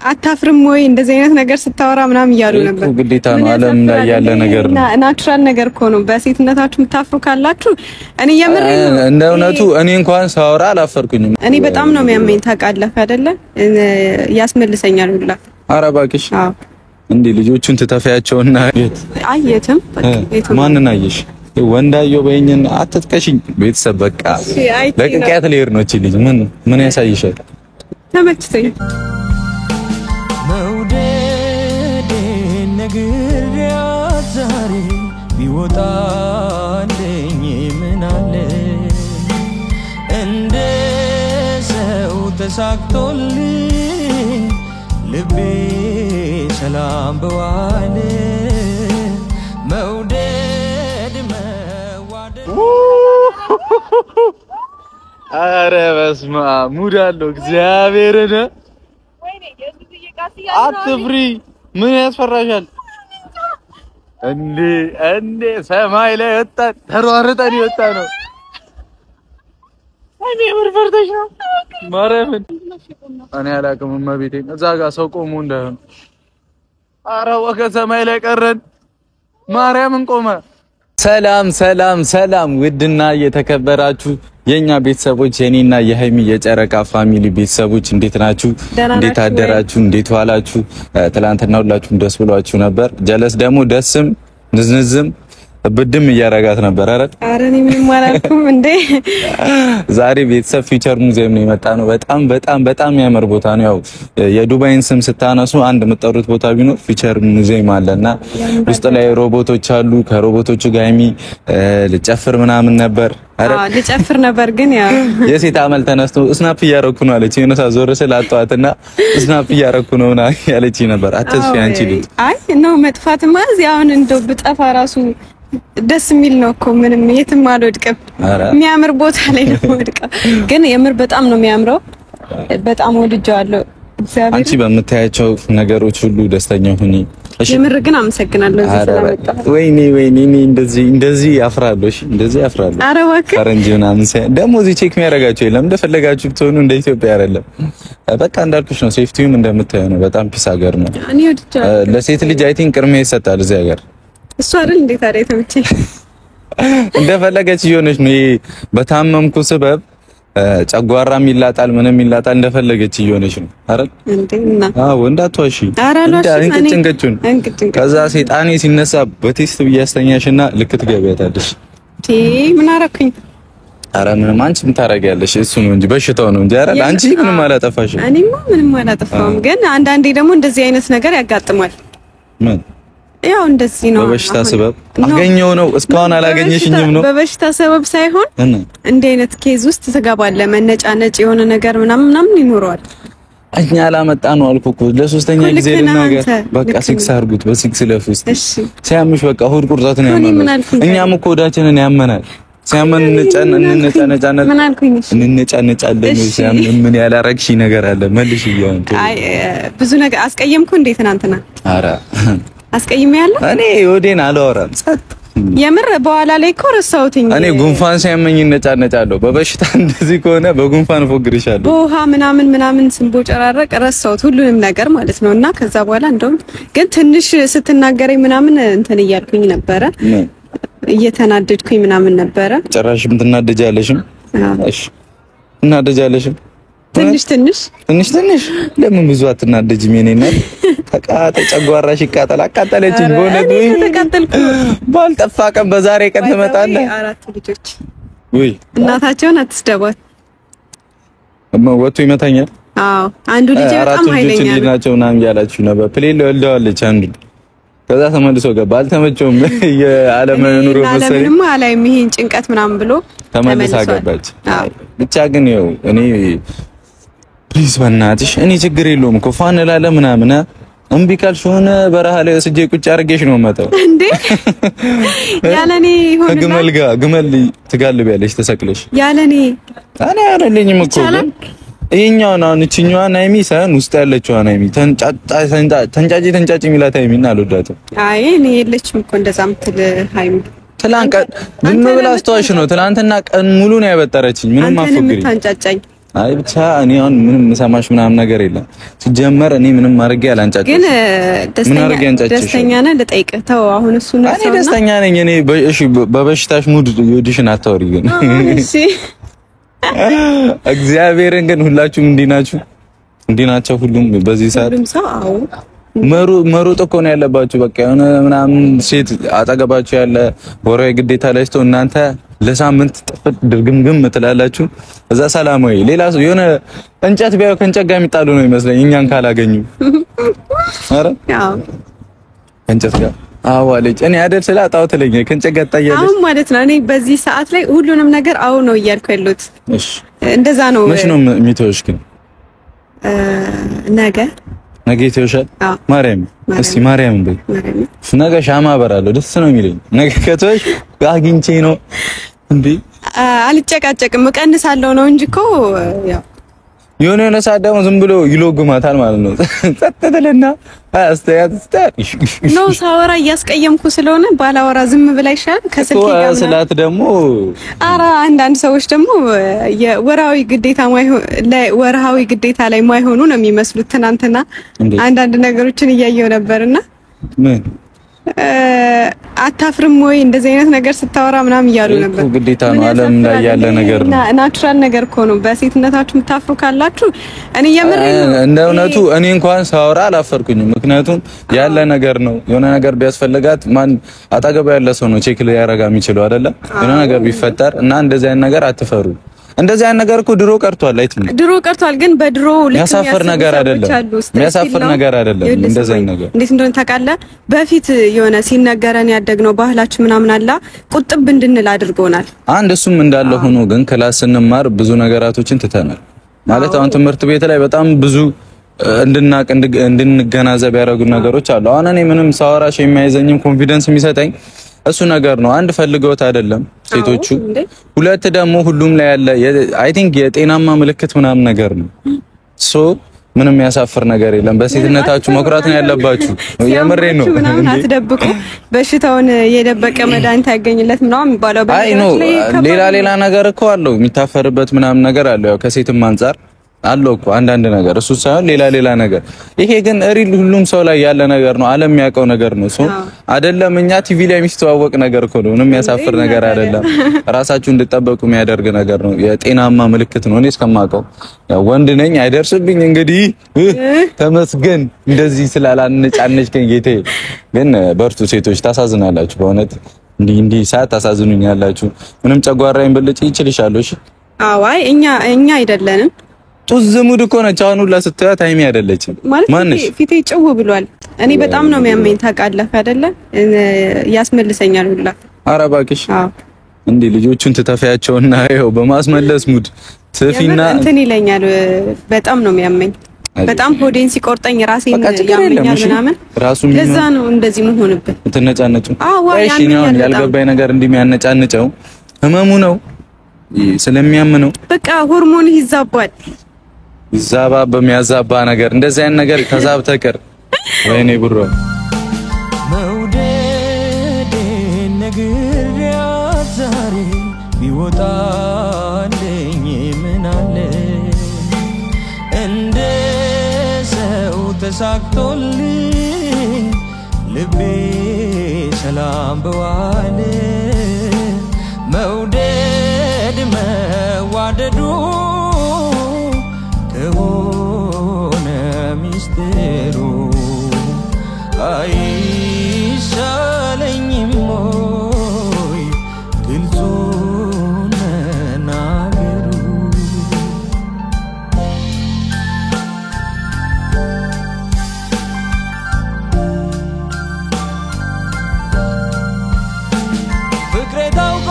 አታፍርም ወይ እንደዚህ አይነት ነገር ስታወራ ምናምን እያሉ ነበር። ግዴታ ነው ዓለም ላይ ያለ ነገር ነው። ናቹራል ነገር እኮ ነው። በሴትነታችሁ የምታፍሩ ካላችሁ እኔ የምሬን ነው። እንደ እውነቱ እኔ እንኳን ሳወራ አላፈርኩኝም። እኔ በጣም ነው የሚያመኝ ታውቃለህ አይደለ? ያስመልሰኛል ሁላ። ኧረ እባክሽ እንዴ ልጆቹን ትተፋያቸውና አየትም ማንን አየሽ? ወንዳየው በእኛን አትጥቀሽኝ። ቤተሰብ በቃ ለቅቄያት ልሄድ ነው። እቺ ልጅ ምን ያሳይሻል? ተመችቶኝ መውደድ ነግሬያት ዛሬ ቢወጣልኝ ምን አለ እንደ ሰው ተሳክቶልኝ ልቤ ሰላም በዋለ መውደድ መዋደድ አረ በስመ አብ ሙድ አለው እግዚአብሔርን። አትፍሪ ምን ያስፈራሻል እንዴ ሰማይ ላይ ወጣን ተሯርጠን ይወጣ ነው። እኔ ወርፈርተሽ ነው ማረምን እኔ አላውቅም። እመቤቴ እዛ ጋር ሰው ቆሞ እንዳይሆን ኧረ ወከ ሰማይ ላይ ቀረን ማርያምን ቆመ። ሰላም ሰላም ሰላም ውድና የተከበራችሁ የኛ ቤተሰቦች የኔና የሃይሚ የጨረቃ ፋሚሊ ቤተሰቦች እንዴት ናችሁ? እንዴት አደራችሁ? እንዴት ዋላችሁ? ትላንትና ሁላችሁም ደስ ብሏችሁ ነበር። ጀለስ ደግሞ ደስም ንዝንዝም ብድም እያረጋት ነበር። አረ እኔ ምንም አላልኩም እንዴ። ዛሬ ቤተሰብ ፊቸር ሙዚየም ነው የመጣ ነው። በጣም የሚያምር ቦታ ነው። ያው የዱባይን ስም ስታነሱ አንድ የምትጠሩት ቦታ ቢኖር ፊቸር ሙዚየም አለና ውስጥ ላይ ሮቦቶች አሉ። ከሮቦቶቹ ጋር ሃይሚ ልጨፍር ምናምን ነበር። ልጨፍር ነበር ግን ያው የሴት አመል ተነስቶ ስናፕ እያረኩ ነው አለች። የነሳ ዞር ስለ አጣዋትና ስናፕ እያረኩ ነው እና ያለች ነበር። አትስፊ አንቺ ልጅ። አይ ነው መጥፋትማ እዚህ አሁን እንደው ብጠፋ ራሱ ደስ የሚል ነው እኮ ምንም የትም አልወድቅም። የሚያምር ቦታ ላይ ነው ወድቀው። ግን የምር በጣም ነው የሚያምረው። በጣም ወድጄዋለሁ። እግዚአብሔር አንቺ በምታያቸው ነገሮች ሁሉ ደስተኛ ሁኚ። እሺ የምር ግን አመሰግናለሁ እዚህ ስለመጣ። ወይኔ እኔ እንደዚህ ያፍራለሁ። እሺ እንደዚህ ያፍራለሁ። ኧረ እባክህ ፈረንጅ ምናምን ደግሞ እዚህ ቼክ የሚያደርጋቸው የለም። እንደፈለጋችሁ ብትሆኑ እንደ ኢትዮጵያ አይደለም። በቃ እንዳልኩሽ ነው። ሴፍቲውም እንደምታየው ነው። በጣም ፒስ ሀገር ነው። እኔ ወድጄዋለሁ። ለሴት ልጅ አይ ቲንክ ቅድሚያ ይሰጣል እዚህ ሀገር። እሱ አይደል እንዴት ታዲያ ተመቸኝ። እንደፈለገች እየሆነች ነው። በታመምኩ ሰበብ ጨጓራም ይላጣል ምንም ይላጣል። እንደፈለገች እየሆነች ነው አይደል እንዴና? አዎ እንዳትዋሺ። እንቅጭንቅጩን ከዛ ሰይጣኔ ሲነሳ በቴስት ብያስተኛሽና ልክ ትገቢያታለሽ። ምን አረኩኝ? ኧረ ምንም አንቺ ምን ታረጋለሽ? እሱ ነው እንጂ በሽታው ነው እንጂ አይደል? አንቺ ምንም አላጠፋሽም። እኔማ ምንም አላጠፋም። ግን አንዳንዴ ደግሞ እንደዚህ አይነት ነገር ያጋጥማል። ምን ያው እንደዚህ ነው። በበሽታ ሰበብ አገኘው ነው። እስካሁን አላገኘሽኝም ነው። በበሽታ ሰበብ ሳይሆን እንዲህ አይነት ኬዝ ውስጥ ተጋባለ መነጫነጭ የሆነ ነገር ምናምን ይኖረዋል። እኛ አላመጣ ነው አልኩ እኮ ለሶስተኛ ጊዜ ልናገር። በቃ ሲክስ አርጉት በሲክስ ለፉስ ሲያምሽ በቃ ሆድ ቁርጠት ነው ያመናል። እኛም እኮ ሆዳችንን ያመናል። ሲያመን እንነጫነጫለን ሲያመን ምን ያላረግሽ ነገር አለ መልሽ ይያው። አይ ብዙ ነገር አስቀየምኩ እንዴ ትናንትና? ኧረ አስቀይሜያለሁ። እኔ ወዴን አላወራም። የምር በኋላ ላይ እኮ ረሳሁትኝ። እኔ ጉንፋን ሲያመኝ እነጫነጫለሁ። በበሽታ እንደዚህ ከሆነ በጉንፋን ፎግርሻለሁ። በውሃ ምናምን ስንቦጨራረቅ ረሳሁት ሁሉንም ነገር ማለት ነውና ከዛ በኋላ እንደውም ግን ትንሽ ስትናገረኝ ምናምን እንትን እያልኩኝ ነበረ። እየተናደድኩኝ ምናምን ነበረ። ጭራሽ ምን ትናደጃለሽም? እሺ እናደጃለሽም ትንሽ ለምን ብዙ አትናደጂም? የኔና ተጨጓራሽ ይቃጠል። አቃጠለችኝ በእውነት ወይ ተቃጠልኩ። ባልጠፋ ቀን በዛሬ ቀን ትመጣለህ። አራት ልጆች ወይ እናታቸውን አትስደቧት። ወጥቶ ይመታኛል። አዎ አንዱ ልጅ በጣም ኃይለኛ ነው። ልጅናቸው ምናምን ያላችሁ ነበር። ፕሌን ወልደዋለች አንዱ። ከዛ ተመልሶ ገባ። አልተመቸውም የዓለም ኑሮ መሰለኝ። ምንም አላይም ይሄን ጭንቀት ምናምን ብሎ ተመልሳ ገባች። ብቻ ግን ይኸው እኔ ፕሊዝ በእናትሽ እኔ ችግር የለውም እኮ ፋን ላለ ምናምን እምቢ ካልሽ ሆነ በረሃ ላይ ወስጄ ቁጭ አድርጌሽ ነው መጣው እንዴ ያለኔ ይሆንና ግመል ትጋልቢያለሽ ተሰቅለሽ ያለኔ እኔ አይደለኝም እኮ ይሄኛው ነው እቺኛዋ ናይሚ ሳይሆን ውስጥ ያለችው ናይሚ ተንጫጭ ሚላት ሃይሚና አልወዳትም። አይ እኔ የለችም እኮ እንደዛ ምትል ሃይሚ ትላንት ቀን ምን ብላ አስተዋሽ ነው ትላንትና ቀን ሙሉ ነው ያበጠረችኝ። ምንም አፈግሪ አንተን ታንጫጫኝ አይ ብቻ እኔ አሁን ምንም ሰማሽ ምናምን ነገር የለም ሲጀመር እኔ ምንም ማድረግ ያላንጫጭ ግን ደስተኛ ነህ ልጠይቅህ ተው አሁን እሱ ነው እኔ ደስተኛ ነኝ እኔ እሺ በበሽታሽ ሙድ ዩዲሽን አታወሪ ግን እሺ እግዚአብሔርን ግን ሁላችሁም እንዲናቸው ሁሉም በዚህ ሰዓት ሁሉም ሰው አዎ መሮጥ እኮ ነው ያለባችሁ በቃ የሆነ ምናምን ሴት አጠገባችሁ ያለ ወራይ ግዴታ ላይ ስትሆን እናንተ ለሳምንት ጥፍጥ ድርግምግም ትላላችሁ እዛ ሰላማዊ ሌላ ሰው የሆነ እንጨት ቢያዩ ከእንጨት ጋር የሚጣሉ ነው ይመስለኝ እኛን ካላገኙ አረ ያው እንጨት ጋር አዋለች እኔ አይደል ስላጣው ትለኝ ከእንጨት ጋር ታያለች አሁን ማለት ነው እኔ በዚህ ሰዓት ላይ ሁሉንም ነገር አው ነው እያልኩ ያሉት እሺ እንደዛ ነው መች ነው የሚተውሽ ግን ነገ ይተውሻል ማርያም እስቲ ማርያም በይ ነገ ሻማ አበራለሁ ደስ ነው የሚለኝ ነገ ከተውሽ አግኝቼ ነው እንዴ አልጨቃጨቅም እቀንሳለሁ ነው እንጂ እኮ ያው የሆነ ሰዓት ደግሞ ዝም ብሎ ይሎግማታል ማለት ነው ተተተለና አስተያየት ነው ሳወራ እያስቀየምኩ ስለሆነ ባላወራ ዝም ብላ ይሻል ከስልኬ ጋር ስላት ደግሞ አራ አንዳንድ ሰዎች ደግሞ የወራዊ ግዴታ ላይ ማይሆኑ ነው የሚመስሉት ትናንትና አንዳንድ ነገሮችን እያየው ነበርና ምን አታፍርም ወይ እንደዚህ አይነት ነገር ስታወራ ምናምን እያሉ ነበር ግዴታ ነው ዓለም ላይ ያለ ነገር ነው ናቹራል ነገር እኮ ነው በሴትነታችሁ የምታፍሩ ካላችሁ እኔ የምሬን ነው እንደ እውነቱ እኔ እንኳን ሳወራ አላፈርኩኝም ምክንያቱም ያለ ነገር ነው የሆነ ነገር ቢያስፈልጋት ማን አጠገብ ያለ ሰው ነው ቼክ ሊያረጋ የሚችለው አይደለ የሆነ ነገር ቢፈጠር እና እንደዚህ አይነት ነገር አትፈሩ እንደዚህ አይነት ነገር እኮ ድሮ ቀርቷል አይተን ድሮ ቀርቷል ግን በድሮ የሚያሳፍር ነገር አይደለም እንደዚህ አይነት ነገር እንዴት እንደሆነ ታውቃለህ በፊት የሆነ ሲነገረን ያደግነው ባህላችን ምናምን አላ ቁጥብ እንድንል አድርጎናል አንድ እሱም እንዳለ ሆኖ ግን ክላስ ስንማር ብዙ ነገራቶችን ትተናል ማለት አሁን ትምህርት ቤት ላይ በጣም ብዙ እንድንገናዘብ ያደረጉ ነገሮች አሉ አሁን እኔ ምንም ሳወራሽ የሚያይዘኝም ኮንፊደንስ የሚሰጠኝ እሱ ነገር ነው አንድ ፈልገውት አይደለም ሴቶቹ ሁለት ደግሞ ሁሉም ላይ ያለ አይ ቲንክ የጤናማ ምልክት ምናምን ነገር ነው ሶ ምንም ያሳፍር ነገር የለም በሴትነታችሁ መኩራት ነው ያለባችሁ የምሬ ነው ምናምን አትደብቁ በሽታውን የደበቀ መድኃኒት ያገኝለት ምናምን የሚባለው ሌላ ነገር እኮ አለው የሚታፈርበት ምናምን ነገር አለው ያው ከሴትም አንፃር አለው እኮ አንዳንድ ነገር እሱ ሳይሆን ሌላ ነገር ይሄ ግን ሪል ሁሉም ሰው ላይ ያለ ነገር ነው ዓለም የሚያውቀው ነገር ነው ሶ አይደለም እኛ ቲቪ ላይ የሚስተዋወቅ ነገር እኮ ነው ምንም ያሳፍር ነገር አይደለም ራሳችሁ እንድትጠበቁ የሚያደርግ ነገር ነው የጤናማ ምልክት ነው እኔ እስከማውቀው ያው ወንድ ነኝ አይደርስብኝ እንግዲህ ተመስገን እንደዚህ ስላላነጫነች ጌታዬ ግን በርቱ ሴቶች ታሳዝናላችሁ በእውነት እንዲህ ሰዓት ታሳዝኑኛላችሁ ምንም ጨጓራዬን ብልጭ ይችልሻል እሺ አዋይ እኛ አይደለንም ጡዝሙድ እኮ ነች አሁን ሁላ ስትያት ሃይሚ አይደለችም ማለት ፊቴ ጭው ብሏል እኔ በጣም ነው የሚያመኝ ታውቃለህ አይደለ ያስመልሰኛል ሁላ ኧረ እባክሽ እንዴ ልጆቹን ትተፊያቸውና ይኸው በማስመለስ ሙድ ትፊና እንትን ይለኛል በጣም ነው የሚያመኝ በጣም ሆዴን ሲቆርጠኝ ራሴን ያመኛል ምናምን ለዛ ነው እንደዚህ መሆንብን እንትነጫነጭ እሺ ነው ያልገባኝ ነገር እንደሚያነጫንጨው ህመሙ ነው ስለሚያምነው በቃ ሆርሞን ይዛባል ይዛባ በሚያዛባ ነገር እንደዚህ አይነት ነገር ተዛብተቀር ወይኔ ብሮ መውደድ ነግሬያት ዛሬ ቢወጣልኝ ምን አለ እንደ ሰው ተሳክቶልኝ ልቤ ሰላም በዋለ መውደድ መዋደዱ ከሆነ ሚስጥሩ አይሻለኝም ወይ ግልጹን መናገሩ ፍቅሬ ታውቆ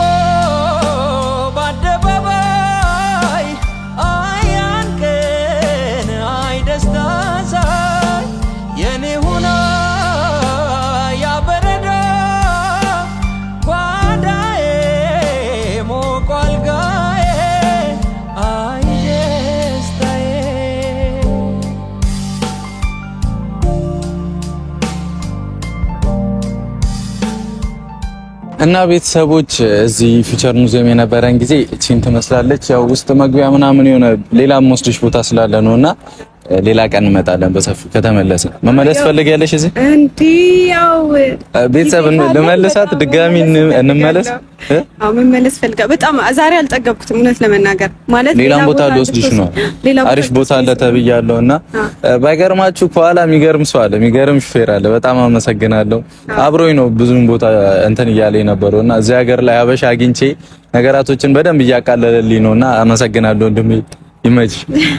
የኔ ሁና ያበረዳ እና ቤተሰቦች እዚህ ፊውቸር ሙዚየም የነበረን ጊዜ እቺን ትመስላለች። ያው ውስጥ መግቢያ ምናምን የሆነ ሌላም ወስድሽ ቦታ ስላለ ነውና ሌላ ቀን እንመጣለን በሰፊው ከተመለስን። መመለስ ፈልጊያለሽ እዚህ እንዴ? ያው ቤተሰብ ልመልሳት ድጋሚ እንመለስ። አዎ መመለስ ፈልጋ በጣም ዛሬ አልጠገብኩትም እውነት ለመናገር ማለት ሌላም ቦታ ልወስድሽ ነው። አሪፍ ቦታ አለ ተብያለሁና ባይገርማችሁ ከኋላ የሚገርም ሰው አለ፣ የሚገርም ሹፌር አለ። በጣም አመሰግናለሁ። አብሮኝ ነው ብዙም ቦታ እንትን እያለ የነበረውና እዚህ ሀገር ላይ አበሻ አግኝቼ ነገራቶችን በደንብ እያቃለለልኝ ነውና አመሰግናለሁ ወንድሜ። ይመች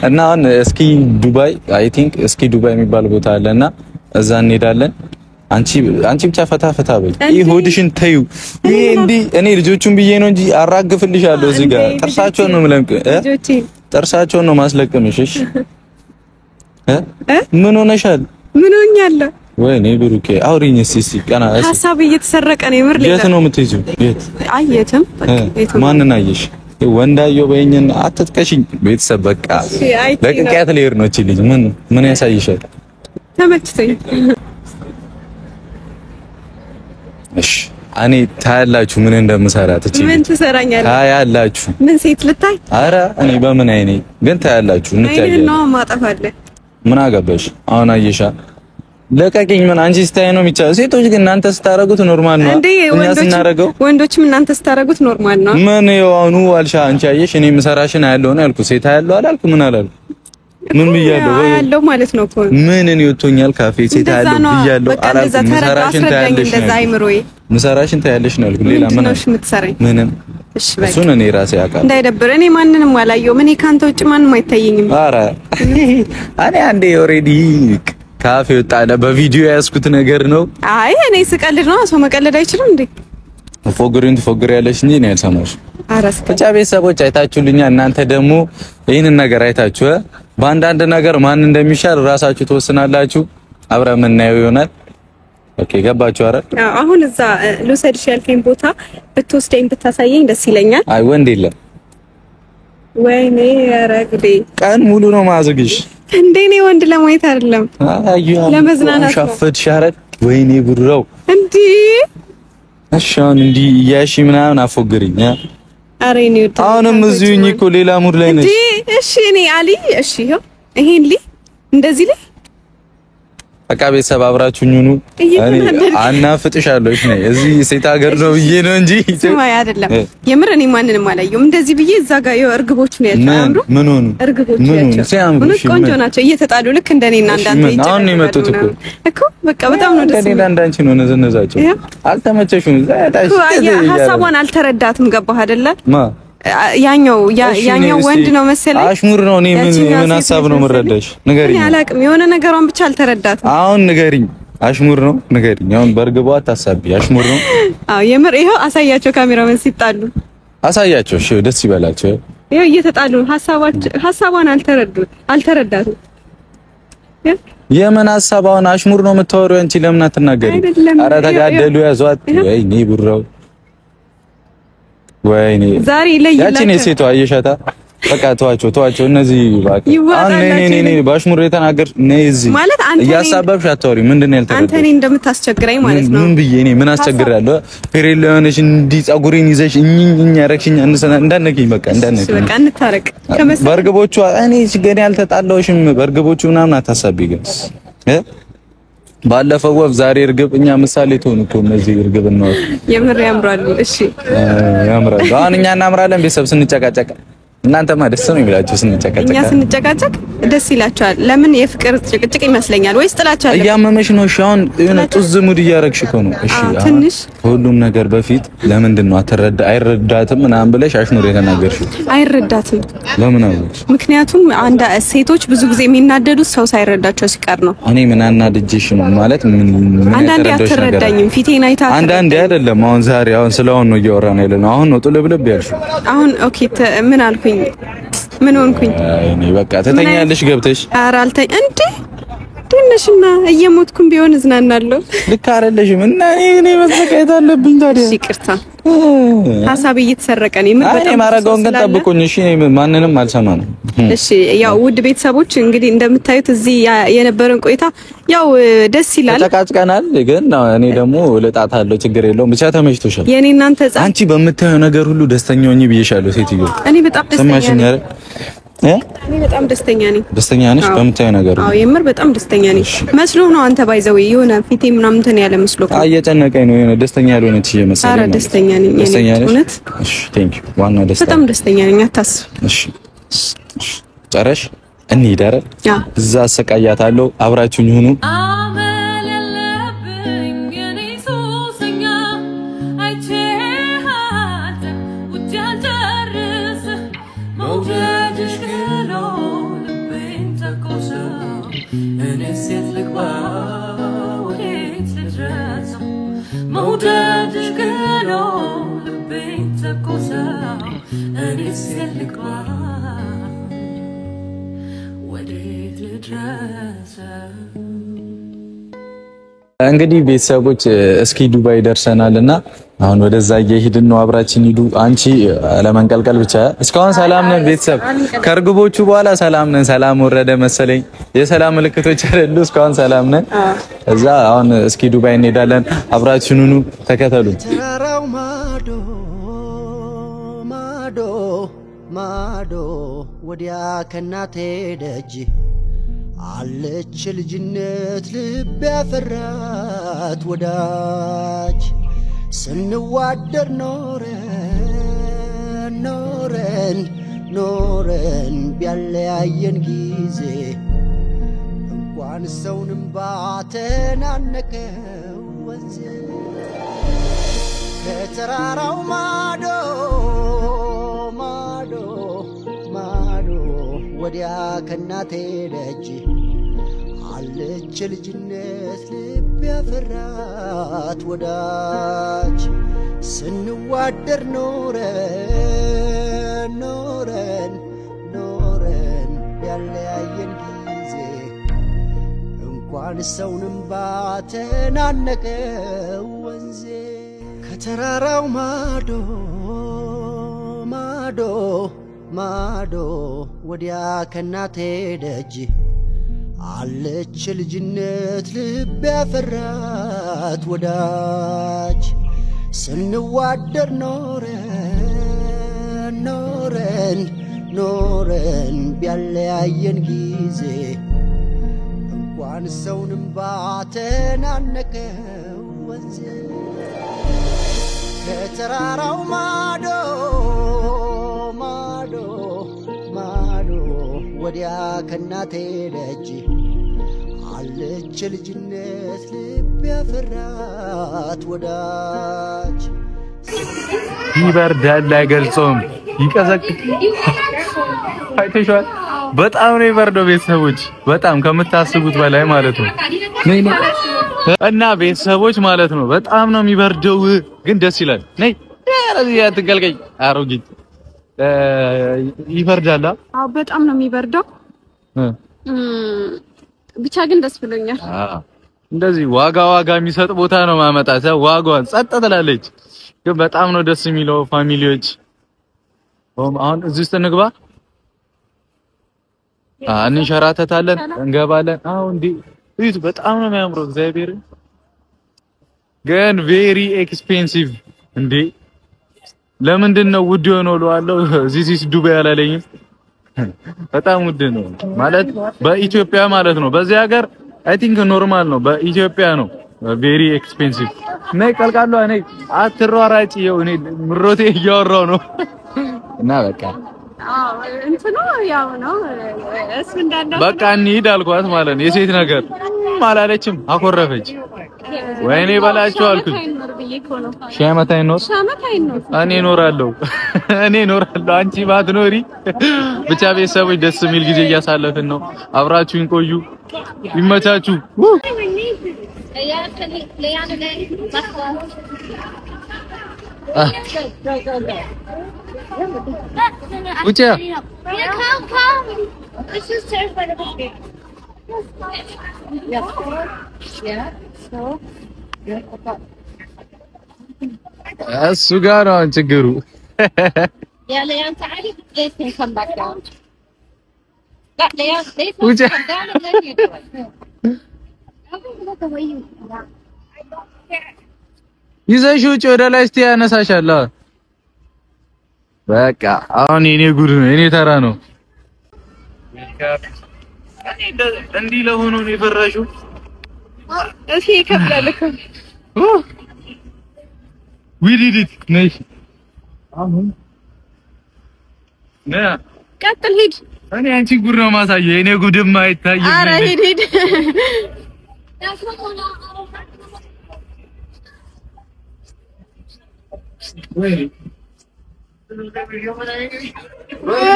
እና አሁን እስኪ ዱባይ አይ ቲንክ እስኪ ዱባይ የሚባል ቦታ አለና እዛ እንሄዳለን። አንቺ ብቻ ፈታ በይ። ይሄ ሆድሽን ተይው። ይሄ እንዲ እኔ ልጆቹን ብዬ ነው እንጂ አራግፍልሻለሁ። እዚህ ጋር ጥርሳቸውን ነው ምለም ጥርሳቸውን ነው ማስለቅምሽ። እሺ ምን ሆነሻል? ምን ሆኛለሁ? ወይኔ ብሩኬ አውሪኝ እስቲ ቀና ሐሳብ እየተሰረቀ ነው የምር። የት ነው የምትይዙ? የት አየትም ማንን አየሽ? ወንዳየው በእኛን አትጥቀሽኝ። ቤተሰብ በቃ ለቅቄያት ልሄድ ነው። እቺ ልጅ ምን ያሳይሻል? ተመችቶኝ። እሺ እኔ ታያላችሁ ምን እንደምሰራት። እቺ ምን ትሰራኛለህ? ታያላችሁ። ምን ሴት ልታይ? አረ እኔ በምን አይኔ ግን ታያላችሁ። እንታያለን ነው ማጠፋለህ። ምን አገባሽ? አሁን አየሻ ለቀቂኝ። ምን አንቺ ስታይ ነው የሚቻለው። ሴቶች ግን እናንተ ስታረጉት ኖርማል ነው። እኛ ስናረገው ወንዶችም እናንተ ስታረጉት ኖርማል ነው። ምን የሆኑ አልሻ አንቺ አየሽ። እኔ ምሰራሽን አያለው ነው ያልኩት። ሴት አያለው አላልኩ። ምን አላልኩ? ምን ብያለሁ? አያለው ማለት ነው እኮ ምን እኔ ወጥቶኛል። ካፌ ሴት አያለው ብያለሁ አላልኩ። ምሰራሽን ታያለሽ ነው ምሰራሽን ታያለሽ ነው ያልኩት። ሌላ ምን ነው የምትሰራኝ? ምንም እሱን እኔ ራሴ አውቃለሁ። እንዳይደብር እኔ ማንንም አላየሁም። እኔ ካንተ ውጭ ማንንም አይታየኝም። ኧረ እኔ አንዴ ኦሬዲ ካፌ ወጣለ በቪዲዮ ያስኩት ነገር ነው። አይ እኔ ስቀልድ ነው። ሰው መቀለድ አይችልም እንዴ? ፎግር ያለሽ እንጂ ነው ያልሰማሽ። አራስ ብቻ ቤተሰቦች አይታችሁልኛ። እናንተ ደግሞ ይሄንን ነገር አይታችሁ በአንዳንድ ነገር ማን እንደሚሻል ራሳችሁ ተወስናላችሁ። አብረን የምናየው ይሆናል። ኦኬ ገባችሁ? አረ አሁን እዛ ልውሰድሽ ያልከኝ ቦታ ብትወስደኝ ብታሳየኝ ደስ ይለኛል። አይ ወንድ የለም። ወይኔ ያረግዴ ቀን ሙሉ ነው ማዘግሽ እንዴ? ነው ወንድ ለማየት አይደለም ለመዝናናት ነው። ሻፈድሽ አረግ ወይኔ ብሩው እንዴ? አሻን እንዴ ያሺ ምናምን አፎግሪኝ። አሬ ነው አሁንም እዚሁኝ እኮ ሌላ ሙድ ላይ ነሽ። እሺ እኔ አሊ እሺ ይሄን እንደዚህ ላይ በቃ ቤተሰብ አብራችሁኝ ሁኑ። እኔ አናፍጥሻለሁ። እሺ ነኝ እዚህ ሴት ሀገር ነው ብዬ ነው እንጂ ስማይ አይደለም። የምር እኔ ማንንም አላየሁም እንደዚህ ብዬ እዛ ጋር እርግቦች ነው ያለው። ምን ሆኑ እርግቦች ያቸው ቆንጆ ናቸው እየተጣሉ ልክ እንደኔና እንዳንተ ይጨ አሁን ነው የመጡት እኮ በቃ በጣም ነው ደስ እንደኔና እንዳንቺ ነው ነዘነዛቸው። አልተመቸሽም? ሀሳቧን አልተረዳትም። ገባህ አይደለ? ያኛው ወንድ ነው መሰለኝ። አሽሙር ነው። እኔ ምን ሀሳብ ነው የምረዳሽ? ንገሪኝ። እኔ አላቅም። የሆነ ነገሯን ብቻ አልተረዳትም። አሁን ንገሪኝ። አሽሙር ነው ንገሪኝ። አሁን በርግቧ አታሳቢ። አሽሙር ነው። አዎ የምር ይሄው አሳያቸው። ካሜራማን ሲጣሉ አሳያቸው። እሺ ደስ ይበላቸው። ይሄው እየተጣሉ ሀሳቧን አልተረዳትም። የምን ሀሳብ? አሁን አሽሙር ነው የምታወሪው አንቺ። ለምን አትናገሪ? ኧረ ተጋደሉ ያዟት። ወይኔ ቡራው ወይኔ ዛሬ ለይላ ያቺን ሴቷ አየሻታ። በቃ ተዋቸው እነዚህ ባክ አሁን ነይ ባሽሙር የተናገር ነይ እዚህ ማለት አንተ እያሳበብሽ አታወሪ። ምንድነው ያልተረዳው? አንተ እኔ እንደምታስቸግረኝ ማለት ነው። ምን ብዬ እኔ ምን አስቸግራለሁ? ፌሬል ለሆነሽ እንዲ ጸጉሬን ይዘሽ እኛ ያረክሽኝ እንዳነኪኝ በቃ እንዳነኪኝ በቃ እንታረቅ። በርግቦቹ እኔ ሲገኔ ያልተጣላውሽም በርግቦቹ ምናምን አታሳቢ ግን ባለፈው ወፍ ዛሬ እርግብ። እኛ ምሳሌ ትሆኑ እኮ እነዚህ እርግብ ነው። የምር ያምራሉ። እሺ ያምራሉ። አሁን እኛ እናምራለን ቤተሰብ ስንጨቃጨቅ። እናንተማ ደስ ነው የሚላችሁ ስንጨቃጨቅ? እኛ ስንጨቃጨቅ ደስ ይላችኋል። ለምን? የፍቅር ጭቅጭቅ ይመስለኛል ወይስ ጥላቻ አለ? እያመመሽ ነው። እሺ አሁን የሆነ ጡዝ ሙድ እያረግሽ እኮ ነው። እሺ ትንሽ ሁሉም ነገር በፊት ለምንድን ነው አይረዳትም ምናምን ብለሽ አሽሙር የተናገርሽው? አይረዳትም ለምን አለሽ? ምክንያቱም ሴቶች ብዙ ጊዜ የሚናደዱት ሰው ሳይረዳቸው ሲቀር ነው። እኔ ምን አናድጄሽ ነው ማለት ምን አንዳንዴ አትረዳኝም። ፊቴን አይታ አንዳንዴ አይደለም። አሁን ዛሬ አሁን ስለሆነ ነው እያወራን ያለነው። አሁን ነው ጥልብልብ ያልሽው። አሁን ኦኬ ምን አልኩኝ? ምን ሆንኩኝ? እኔ በቃ ተተኛለሽ ገብተሽ። ኧረ አልተኝ እንዴ ትንሽ ተነሽና እየሞትኩም ቢሆን እዝናናለሁ። ልክ አይደለሽም እና እኔ መሰቃየት አለብኝ ታዲያ። እሺ ይቅርታ፣ ሐሳብ እየተሰረቀ ነው። ምን በጣም ማረጋውን ግን ጠብቁኝ እሺ። ማንንም አልሰማም። እሺ ያው ውድ ቤተሰቦች እንግዲህ እንደምታዩት እዚህ የነበረን ቆይታ ያው ደስ ይላል። ተጨቃጭቀናል፣ ግን እኔ ደግሞ ልጣታለሁ፣ ችግር የለውም። ብቻ ተመችቶሻል። የኔ እናንተ ጻ አንቺ በምታየው ነገር ሁሉ ደስተኛ ሆኚ ብዬሻለሁ ሴትዮ። እኔ በጣም ደስተኛ ነኝ። እኔ በጣም ደስተኛ ነኝ። ደስተኛ ነሽ በምታየው ነገር? አዎ የምር በጣም ደስተኛ ነኝ። መስሎ ነው አንተ ባይዘው የሆነ ፊቴ ምናምን እንትን ያለ መስሎ ነው። እየጨነቀኝ ነው የሆነ ደስተኛ ያልሆነች እየመሰለኝ ነው። ኧረ ደስተኛ ነኝ። እውነት? እሺ ቴንክ ዩ። ዋናው ደስታ። በጣም ደስተኛ ነኝ፣ አታስብ። እሺ ጨረሽ? እንሂድ አይደል? እዛ አሰቃያታለሁ። አብራችሁኝ ሁኑ። እንግዲህ ቤተሰቦች እስኪ ዱባይ ደርሰናልና አሁን ወደዛ እየሄድን ነው። አብራችን ሂዱ። አንቺ ለመንቀልቀል ብቻ። እስካሁን ሰላም ነን ቤተሰብ። ከርግቦቹ በኋላ ሰላም ነን። ሰላም ወረደ መሰለኝ። የሰላም ምልክቶች አይደሉ? እስካሁን ሰላም ነን። እዛ አሁን እስኪ ዱባይ እንሄዳለን። አብራችን ሁኑ፣ ተከተሉን። ተራራው ማዶ ማዶ ማዶ ወዲያ ከናቴ ደጅ አለች ልጅነት ልብ ያፈራት ወዳጅ ስንዋደር ኖረን ኖረን ኖረን ቢያለያየን ጊዜ እንኳን ሰውንም ባተናነቀው ወንዝ ከተራራው ማዶ ማዶ ማዶ ወዲያ ከናቴ ደጅ አለች ልጅነት ልብ ያፈራት ወዳጅ ስንዋደር ኖረን ኖረን ኖረን ያለያየን ጊዜ እንኳን ሰውንም ባተናነቀው ወንዜ ከተራራው ማዶ ማዶ ማዶ ወዲያ ከናቴ ደጅ አለች ልጅነት ልብ ያፈራት ወዳጅ ስንዋደር ኖረን ኖረን ኖረን ቢያለያየን ጊዜ እንኳን ሰውንም ባተናነቀው ወንዝ ከተራራው ማዶ ማዶ ማዶ ወዲያ ከናቴ ደጅ አለች ልጅነት ልብ ያፈራት ወዳጅ ይበርዳል አይገልጾም አይተሽዋል በጣም ነው ይበርደው ቤተሰቦች በጣም ከምታስቡት በላይ ማለት ነው እና ቤተሰቦች ማለት ነው በጣም ነው የሚበርደው ግን ደስ ይላል ነይ ያረዚያ ትገልገኝ አሮጊት ይበርዳል አዎ በጣም ነው የሚበርደው ብቻ ግን ደስ ብሎኛል እንደዚህ ዋጋ የሚሰጥ ቦታ ነው ማመጣት ዋጋዋን ጸጥ ትላለች ግን በጣም ነው ደስ የሚለው ፋሚሊዎች አሁን እዚህ ውስጥ እንግባ እንሸራተታለን እንገባለን አሁን እንዴ በጣም ነው የሚያምረው እግዚአብሔር ግን ቬሪ ኤክስፔንሲቭ እንዴ ለምንድን ነው ውድ የሆነው ለዋለው ዚስ ዱባይ አላለኝም በጣም ውድ ነው ማለት በኢትዮጵያ ማለት ነው በዚህ ሀገር አይ ቲንክ ኖርማል ነው በኢትዮጵያ ነው ቬሪ ኤክስፔንሲቭ ነይ ቀልቃሏ ነይ አትሯራጪ እኔ ምሮቴ እያወራው ነው እና በቃ እንትኑ ያው ነው እሱ እንዳለ በቃ እንሂድ አልኳት ማለት ነው የሴት ነገር አላለችም አኮረፈች ወይኔ በላችሁ አልኩኝ ሻመታይ ነው እኔ እኖራለሁ አንቺ ባትኖሪ ብቻ ቤተሰቦች ደስ የሚል ጊዜ እያሳለፍን ነው አብራችሁኝ ቆዩ ይመቻችሁ እሱ ጋር ነው ችግሩ። يا ليان تعالي ليش come back down لا ليان ليش وجه. come down and then you do it ይዘሽ ውጭ ወደ ላይ እስቲ ያነሳሻል። በቃ አሁን የኔ ጉድ ነው፣ የኔ ተራ ነው። እንዲህ ለሆኖ ነው የፈራሽው? እሺ ይከብዳል እኮ ዊዲዲት ነሽ አሁን ነ ቀጥል ሂድ። እኔ አንቺ ጉድ ነው ማሳየው፣ የኔ ጉድማ አይታየም። ኧረ ሂድ ሂድ። ወይ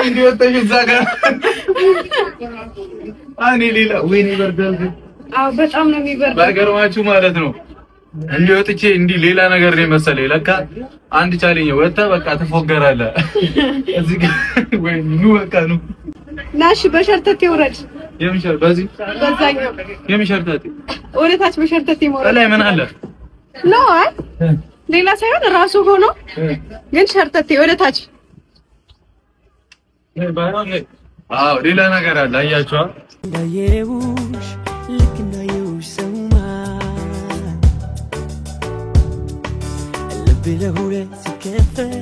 እንዲወጣሽ እዛ ጋር እኔ ሌላ ወይኔ ይበርዳል። አዎ በጣም ነው የሚበርደው። ባይገርማችሁ ማለት ነው እንዲወጥቼ እንዲህ ሌላ ነገር ነው መሰለኝ። ለካ አንድ ቻሌንጅ ወጣ፣ በቃ ትፎገራለህ እዚህ ጋር ወይ ኑ በቃ ኑ ናሽ በሸርተቴ ውረድ። የምሸር በዚህ በዛኛው የምሸርተቴ ወደታች በሸርተቴ ይሞራል። ላይ ምን አለ ነው አይ ሌላ ሳይሆን ራሱ ሆኖ ግን ሸርተቴ ወደታች። አዎ ሌላ ነገር አለ። አያችኋ እንዳየውሽ ልክ እንዳየውሽ ሰውማን ልቤ ለሁለት ሲከፈል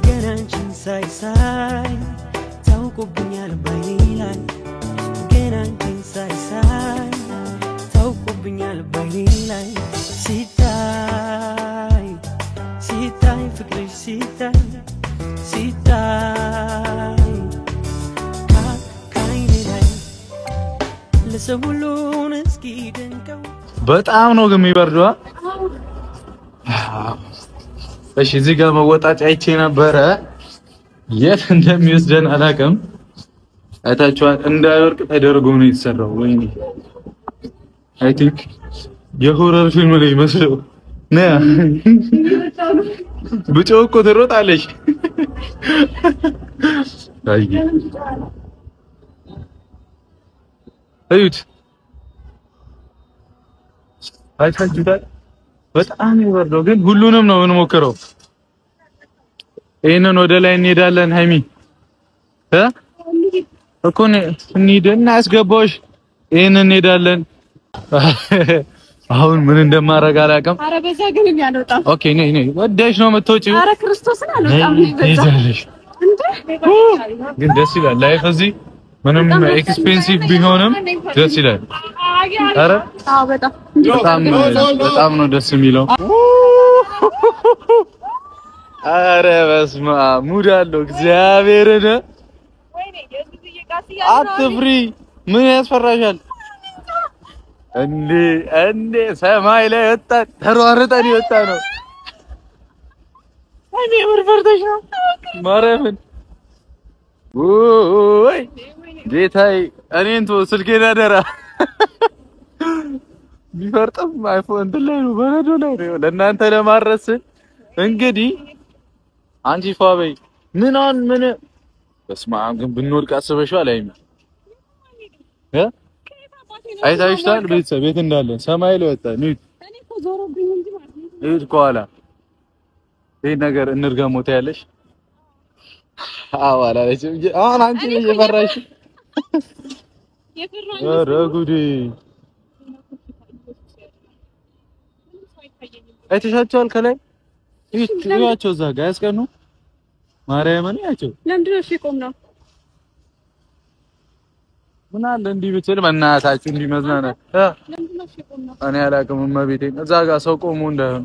ገና አንቺን ሳይ ታውቆብኛል ባይኔ ላይ ገና አንቺን ሳይ ታውቆብኛል ባይኔ ላይ ሲታይ ፍቅርሽ ሲታይ ከዓይኔ ላይ ለሰው ሁሉን እስኪ ደንቀው በጣም ነው ግን የሚበርደው። እሺ እዚህ ጋር መወጣጫ አይቼ ነበረ፣ የት እንደሚወስደን አላውቅም። አይታችኋል፣ እንዳይወርቅ ተደርጎ ነው የተሰራው። ወይኔ አይ ቲንክ የሆረር ፊልም ላይ መስለው ነያ ብቻው እኮ ትሮጣለች። አይ እዩት፣ አይታችሁታል። በጣም ይወርደው ግን ሁሉንም ነው የምንሞክረው። ይሄንን ወደ ላይ እንሄዳለን። ሃይሚ እኮ እንሂድና አስገባሽ። ይሄንን እንሄዳለን። አሁን ምን እንደማደርግ አላውቅም። ኧረ በዛ ግን ያልወጣም። ኦኬ ነይ ወደሽ ነው የምትወጪው? ኧረ ክርስቶስን አልወጣም ነው በዛ እንዴ። ግን ደስ ይላል። ላይፍ እዚህ ምንም ኤክስፔንሲቭ ቢሆንም ደስ ይላል። ኧረ አዎ በጣም ነው ደስ የሚለው። ኧረ በስመ አብ ሙድ አለው እግዚአብሔርን። አትፍሪ፣ ምን ያስፈራሻል እንዴ? ሰማይ ላይ ወጣን፣ ተሯርጠን ይወጣ ነው። እኔ ወርፈርተሽ ነው ማርያምን። ወይ ጌታዬ፣ እኔን ተው፣ ስልኬን አደራ። ቢፈርጥም አይፎን እንትን ላይ ነው፣ በረዶ ላይ ነው። ለእናንተ ለማድረስ እንግዲህ አንቺ ፋበይ ምን በስመ አብ ግን ብንወድቅ አስበሽዋል? አይታችኋል? ቤተሰብ ቤት እንዳለን ሰማይ ላይ ወጣን። እኔ እኮ ዞሮብኝ እንጂ ማለት ነው። እህ ከኋላ ይሄ ነገር እንርገሞት ያለሽ አዋላለች። አሁን አንቺ እየፈራሽ ኧረ ጉዴ! አይተሻቸዋል? ከላይ ይያቸው እዛ ጋር ያስቀኑ ማርያምን ያቸው። ለምንድን ነው እሺ ቆም ነው? ምን አለ እንዲህ ብትል በእናታችሁ እንዲህ መዝናናት። ለምንድን ነው እሺ ቆም ነው? እኔ አላውቅም። እመቤቴን እዛ ጋር ሰው ቆሞ እንዳይሆን።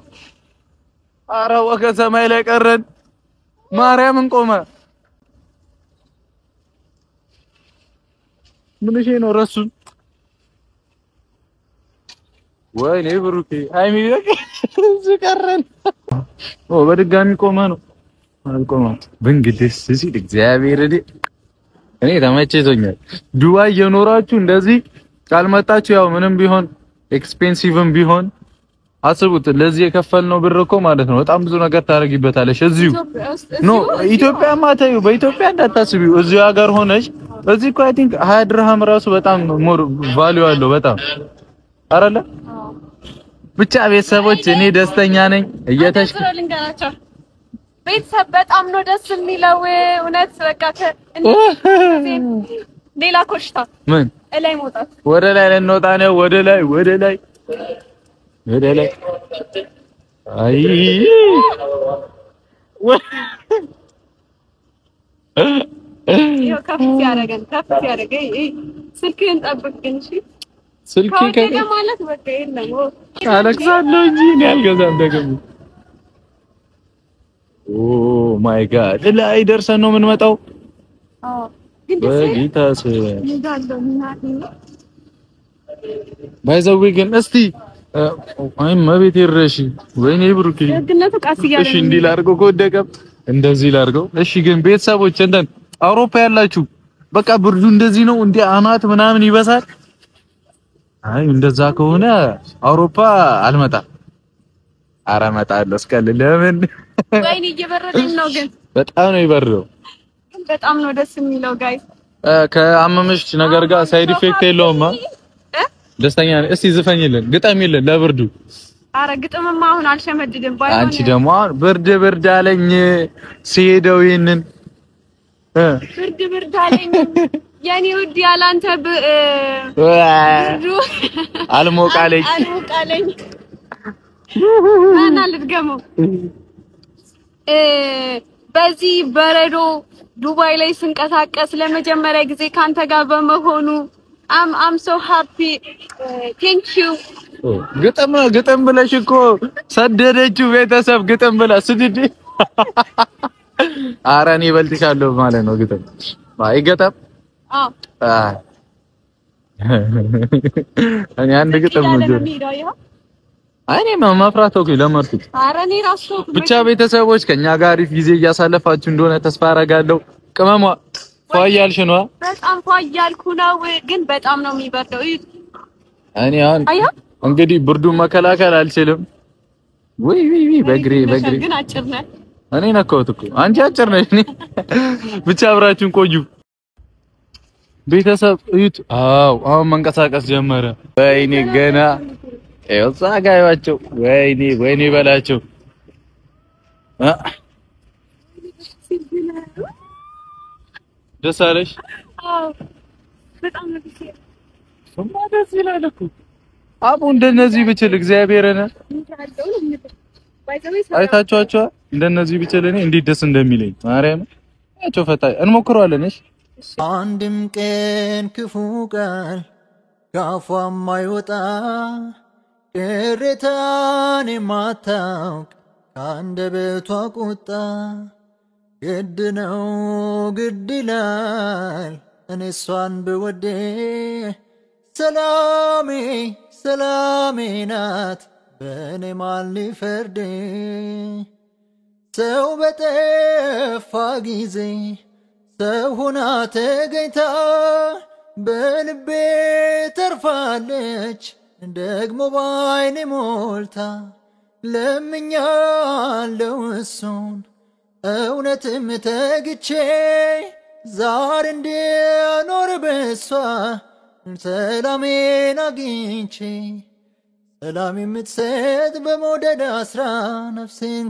ኧረ ወገ ሰማይ ላይ ቀረን። ማርያምን ቆመ። ምን እሺ ነው ረሱን? ወይኔ ብሩኬ ሃይሚ እዚህ ቀረን። በድጋሚ ቆመ ነው አልቆመም። በእንግዲህ ሲል እግዚአብሔር እኔ ተመችቶኛል። ዱባይ የኖራችሁ እንደዚህ ካልመጣችሁ ያው ምንም ቢሆን ኤክስፔንሲቭም ቢሆን አስቡት ለዚህ የከፈልነው ብር እኮ ማለት ነው በጣም ብዙ ነገር ታረጊበታለሽ እዚሁ ኖ ኢትዮጵያማ ታዩ በኢትዮጵያ እንዳታስቢው እዚሁ ሀገር ሆነሽ እዚህ እኮ አይ ቲንክ 20 ድርሃም ራሱ በጣም ሞር ቫልዩ አለው በጣም አረለ ብቻ ቤተሰቦች እኔ ደስተኛ ነኝ እየተሽከረልንጋናቸው ቤተሰብ በጣም ነው ደስ የሚለው እውነት በቃ ሌላ ኮሽታ ምን ላይ መውጣት ወደ ላይ ልንወጣ ነው ወደ ላይ አይ ይሄ ከፍ ያደርገን ስልክህን ጠብቅ ግን እሺ ስልኬ ማለት በቃ የለም አለክሳለሁ እንጂ እኔ አልገዛም ደግሞ ኦ ማይ ጋድ ላይ ደርሰን ነው የምንመጣው ግን በጌታስ ባይዘው ግን እስቲ አይ መቤት ይረሺ ወይኔ ብሩክ ደግነቱ ቃስ ይያለ እሺ እንዲህ ላድርገው ከወደቀም እንደዚህ ላድርገው እሺ ግን ቤተሰቦች እንደን አውሮፓ ያላችሁ በቃ ብርዱ እንደዚህ ነው እንዴ አናት ምናምን ይበሳል አይ እንደዛ ከሆነ አውሮፓ አልመጣም ኧረ እመጣለሁ እስከል ለምን ወይኔ እየበረደኝ ነው ግን በጣም ነው ይበርደው በጣም ነው ደስ የሚለው ጋይስ ከአመመሽ ነገር ጋር ሳይድ ኢፌክት የለውም ደስተኛ ነኝ እስቲ ዝፈኝልን ግጠሚልን ለብርዱ አረ ግጥምማ አሁን አልሸመድድም ባይ አንቺ ደግሞ ብርድ አለኝ ሲሄደው ይሄንን ብርድ አለኝ የኔ ውድ ያላንተ ብርዱ አልሞቃለኝ እና ልድገመው በዚህ በረዶ ዱባይ ላይ ስንቀሳቀስ ለመጀመሪያ ጊዜ ካንተ ጋር በመሆኑ I'm so happy thank you ግጥም ብለሽ እኮ ሰደደችው ቤተሰብ ግጥም ብላ ስድድ ኧረ እኔ እበልጥሻለሁ ማለት ነው ግጥም አይገጠም እኔ አንድ ግጥም ነው እኔ ማፍራት እኮ ለመርኩት ኧረ እኔ ራሱ ብቻ ቤተሰቦች ከኛ ጋር አሪፍ ጊዜ እያሳለፋችሁ እንደሆነ ተስፋ አደርጋለሁ ቅመሟ ፏያልሽ ነው በጣም ፏያልኩ ነው ግን በጣም ነው የሚበርደው እኔ አሁን እንግዲህ ብርዱን መከላከል አልችልም ወይ በግሬ ግን አጭር ነህ እኔ ነካሁት እኮ አንቺ አጭር ነሽ እኔ ብቻ አብራችሁን ቆዩ ቤተሰብ እዩት አው አሁን መንቀሳቀስ ጀመረ ወይኔ ገና እዛ ጋያቸው ወይኔ በላቸው ደስ አለሽ አው በጣም ነው ደስ ይላል እኮ አቡ እንደነዚህ ብችል እግዚአብሔርን አይታችኋቸው እንደነዚህ ብችል እኔ እንዴት ደስ እንደሚለኝ ማርያም ያቸው ፈታይ እንሞክረዋለን እሺ አንድም ቀን ክፉ ቃል ካፏ የማይወጣ ቅሬታን የማታውቅ ከአንደበቷ ቁጣ ግድ ነው ግድ ይላል እኔ እሷን ብወዴ ሰላሜ ናት በእኔ ማን ሊፈርድ ሰው በጠፋ ጊዜ ሰው ሆና ተገኝታ በልቤ ተርፋለች ደግሞ ባይኔ ሞልታ ለምኛለው እሱን እውነትም ተግቼ ዛሬ እንድኖር በሷ ሰላሜን አግኝቼ ሰላም የምትሰጥ በመውደድ አስራ ነፍሴን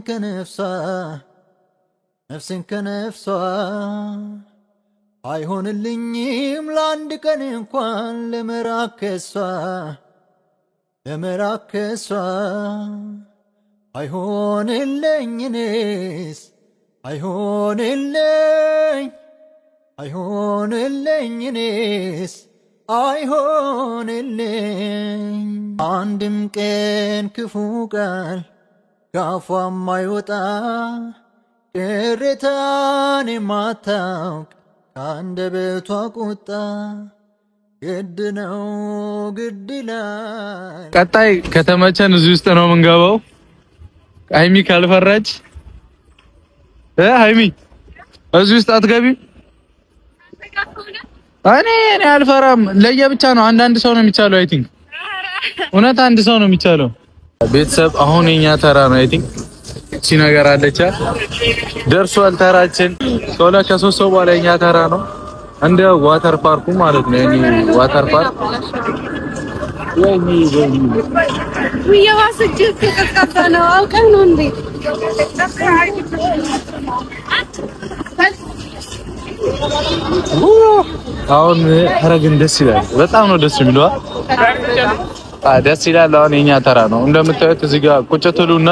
ከነፍሷ አይሆንልኝም ለአንድ ቀን እንኳን ለመራከሷ አይሆንልኝ እኔስ አይሆንልኝ እኔስ አይሆንልኝ አንድም ቀን ክፉ ቃል ካፏ የማይወጣ ቅሬታን የማታውቅ ከአንደበቷ ቁጣ ግድ ነው ግድ ይላል ቀጣይ ከተመቸን እዚህ ውስጥ ነው የምንገባው ሃይሚ ካልፈራች ሃይሚ እዚህ ውስጥ አትገቢም እኔ አልፈራም ለየብቻ ነው አንድ ሰው ነው የሚቻለው አይ ቲንክ እውነት አንድ ሰው ነው የሚቻለው ቤተሰብ አሁን የኛ ተራ ነው። አይ ቲንክ እቺ ነገር አለች ደርሷል ተራችን። ከሁለት ከሶስት ሰው በኋላ የኛ ተራ ነው። እንደ ዋተር ፓርኩ ማለት ነው። የኔ ዋተር ፓርክ የባሰ እጅግ ተቀጣጣ ነው። አውቀህ ነው እንዴ? አሁን ኧረ ግን ደስ ይላል። በጣም ነው ደስ የሚለው። ደስ ይላል። አሁን የኛ ተራ ነው። እንደምታዩት እዚህ ጋር ቁጭ ትሉና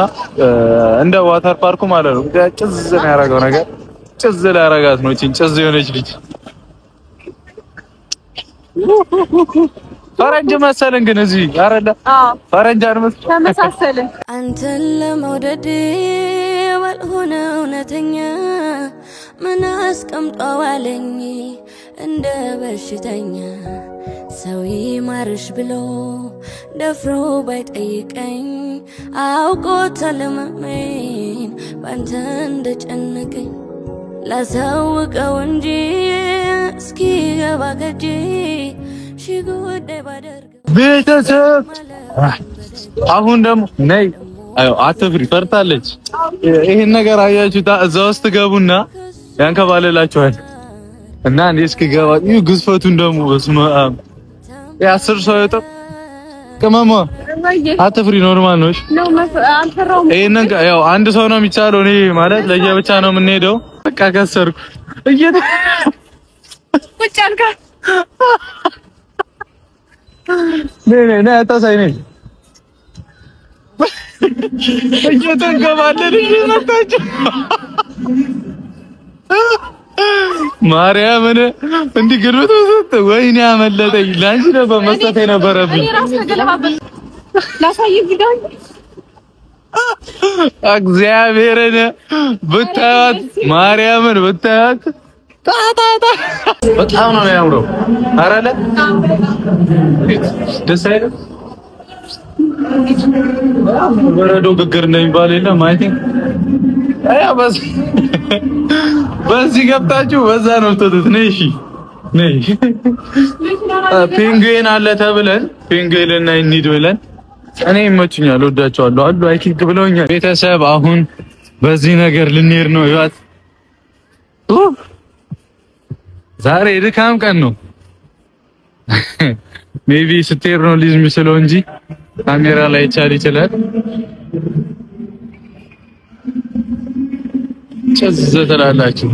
እንደ ዋተር ፓርኩ ማለት ነው። ጭዝ ነው ያደረገው ነገር ጭዝ ላይ ያደረጋት ነው። እቺን ጭዝ የሆነች ልጅ ፈረንጅ መሰለን ግን እዚህ አረዳ ፈረንጅ አንመስ ተመሳሰልን። አንተን ለመውደድ ባልሆነ እውነተኛ ምን አስቀምጧዋለኝ እንደ በሽተኛ ሰው ይማርሽ ብሎ ደፍሮ ባይጠይቀኝ አውቆታል ህመሜን ባንተ እንደጨነቀኝ ላሳውቀው እንጂ እስኪገባ ከጄ ቤተሰብ አሁን ደግሞ ነይ አዩ አትፍሪ ፈርታለች። ይሄን ነገር አያችሁታ እዛ ውስጥ ገቡና ያንከባለላችኋል እና እንዴ እስኪገባ ግዝፈቱን ደግሞ በስመ አብ የ10 ሰው ይወጣ ከማማ አትፍሪ ኖርማል ነው። ይሄን ያው አንድ ሰው ነው የሚቻለው። እኔ ማለት ለየብቻ ነው የምንሄደው። በቃ ከሰርኩ ቁጭ አልካ ነይ አታሳይ ነይ እየተንከባለል እየመጣች ማርያምን እንዲህ ግርብት ወሰተ ወይኔ አመለጠኝ። ላንቺ ነበር መስጠት የነበረብኝ። እኔ ራስ ተገለባበት ላሳይ ቪዲዮ እግዚአብሔርን ብታያት ማርያምን ብታያት ታታታ በጣም ነው የሚያምረው። አረለ ደስ አይልም? በረዶ ግግር እንደሚባል የለም። አይ ቲንክ በዚህ ገብታችሁ በዛ ነው የምትወጡት። ነይ እሺ ነይ። ፔንግዊን አለ ተብለን ፔንግዊን እና እንሂድ ብለን እኔ ይመችኛል ወዳቸዋለሁ አሉ አይ ቲንክ ብለውኛል። ቤተሰብ አሁን በዚህ ነገር ልንሄድ ነው። ይዋት ዛሬ ድካም ቀን ነው። ሜቢ ስትሄድ ነው ሊዝ የሚስለው እንጂ ካሜራ ላይ ይቻል ይችላል። ጭዝ ትላላችሁ።